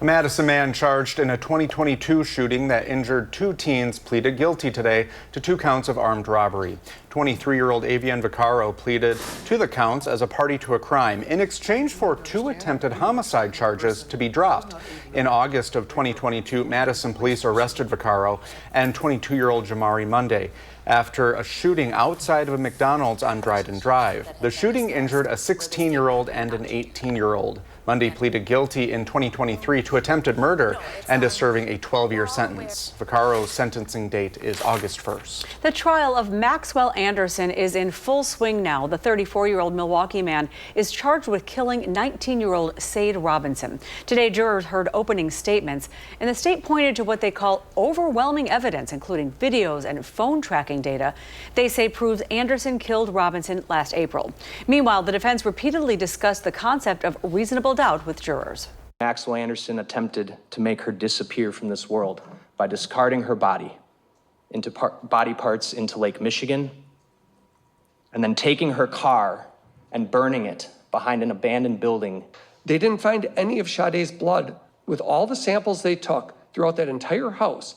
A Madison man charged in a 2022 shooting that injured two teens pleaded guilty today to 2 counts of armed robbery. 23-year-old Avian Vaccaro pleaded to the counts as a party to a crime in exchange for 2 attempted homicide charges to be dropped. In August of 2022, Madison police arrested Vaccaro and 22-year-old Jamari Monday after a shooting outside of a McDonald's on Dryden Drive. The shooting injured a 16-year-old and an 18-year-old. Monday pleaded guilty in 2023 to attempted murder and is serving a 12-year sentence. Vaccaro's sentencing date is August 1st. The trial of Maxwell Anderson is in full swing now. The 34-year-old Milwaukee man is charged with killing 19-year-old Sade Robinson. Today, jurors heard opening statements, and the state pointed to what they call overwhelming evidence, including videos and phone tracking data they say proves Anderson killed Robinson last April. Meanwhile, the defense repeatedly discussed the concept of reasonable doubt with jurors. Maxwell Anderson attempted to make her disappear from this world by discarding her body into body parts into Lake Michigan, and then taking her car and burning it behind an abandoned building. They didn't find any of Sade's blood with all the samples they took throughout that entire house.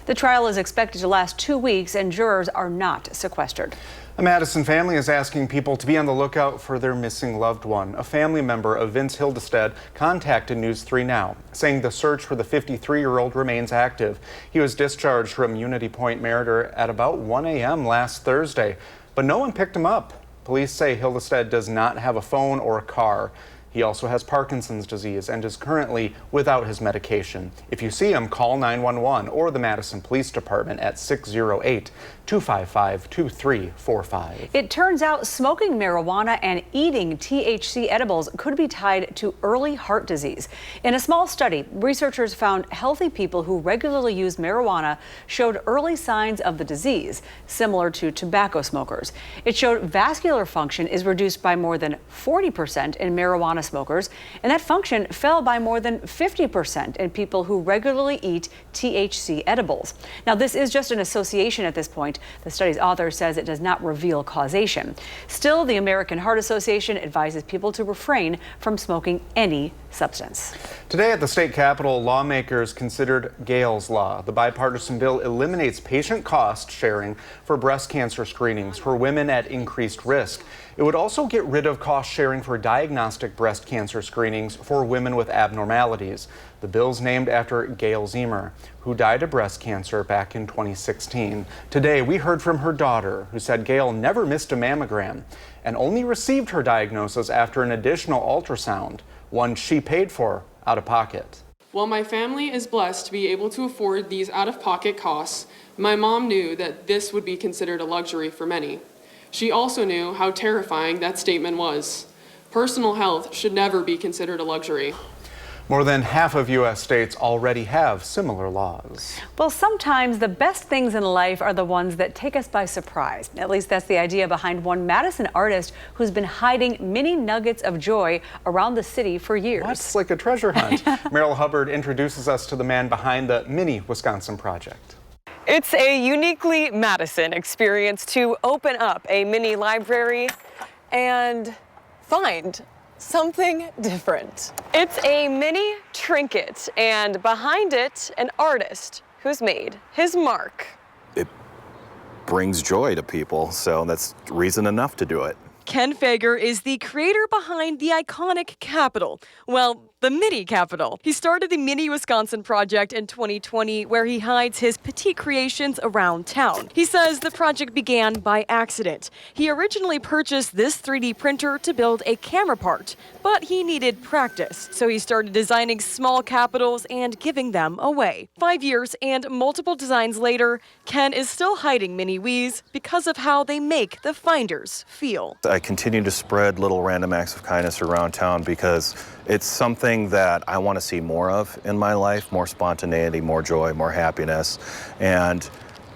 The trial is expected to last 2 weeks, and jurors are not sequestered. A Madison family is asking people to be on the lookout for their missing loved one. A family member of Vince Hildestead contacted News 3 Now, saying the search for the 53-year-old remains active. He was discharged from Unity Point Meriter at about 1 a.m. last Thursday, but no one picked him up. Police say Hildestead does not have a phone or a car. He also has Parkinson's disease and is currently without his medication. If you see him, call 911 or the Madison Police Department at 608-255-2345. It turns out smoking marijuana and eating THC edibles could be tied to early heart disease. In a small study, researchers found healthy people who regularly use marijuana showed early signs of the disease, similar to tobacco smokers. It showed vascular function is reduced by more than 40% in marijuana smokers, and that function fell by more than 50% in people who regularly eat THC edibles. Now, this is just an association at this point. The study's author says it does not reveal causation. Still, the American Heart Association advises people to refrain from smoking any substance. Today at the state capitol, lawmakers considered Gale's Law. The bipartisan bill eliminates patient cost sharing for breast cancer screenings for women at increased risk. It would also get rid of cost sharing for diagnostic breast cancer screenings for women with abnormalities. The bill's named after Gail Zemer, who died of breast cancer back in 2016. Today, we heard from her daughter, who said Gail never missed a mammogram and only received her diagnosis after an additional ultrasound, one she paid for out of pocket. While my family is blessed to be able to afford these out-of-pocket costs, my mom knew that this would be considered a luxury for many. She also knew how terrifying that statement was. Personal health should never be considered a luxury. More than half of U.S. states already have similar laws. Well, sometimes the best things in life are the ones that take us by surprise. At least that's the idea behind one Madison artist who's been hiding mini nuggets of joy around the city for years. It's like a treasure hunt. Meryl Hubbard introduces us to the man behind the Mini Wisconsin project. It's a uniquely Madison experience to open up a mini library and find something different. It's a mini trinket, and behind it, an artist who's made his mark. It brings joy to people, so that's reason enough to do it. Ken Fager is the creator behind the iconic Capitol. Well, the mini Capitol. He started the Mini Wisconsin project in 2020, where he hides his petite creations around town. He says the project began by accident. He originally purchased this 3D printer to build a camera part, but he needed practice, so he started designing small capitals and giving them away. 5 years and multiple designs later, Ken is still hiding mini Wies because of how they make the finders feel. I continue to spread little random acts of kindness around town because it's something that I want to see more of in my life, more spontaneity, more joy, more happiness, and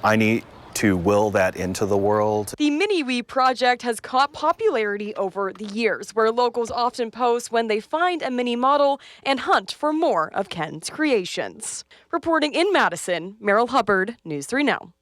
I need to will that into the world. The Mini Wii project has caught popularity over the years, where locals often post when they find a mini model and hunt for more of Ken's creations. Reporting in Madison, Meryl Hubbard, News 3 Now.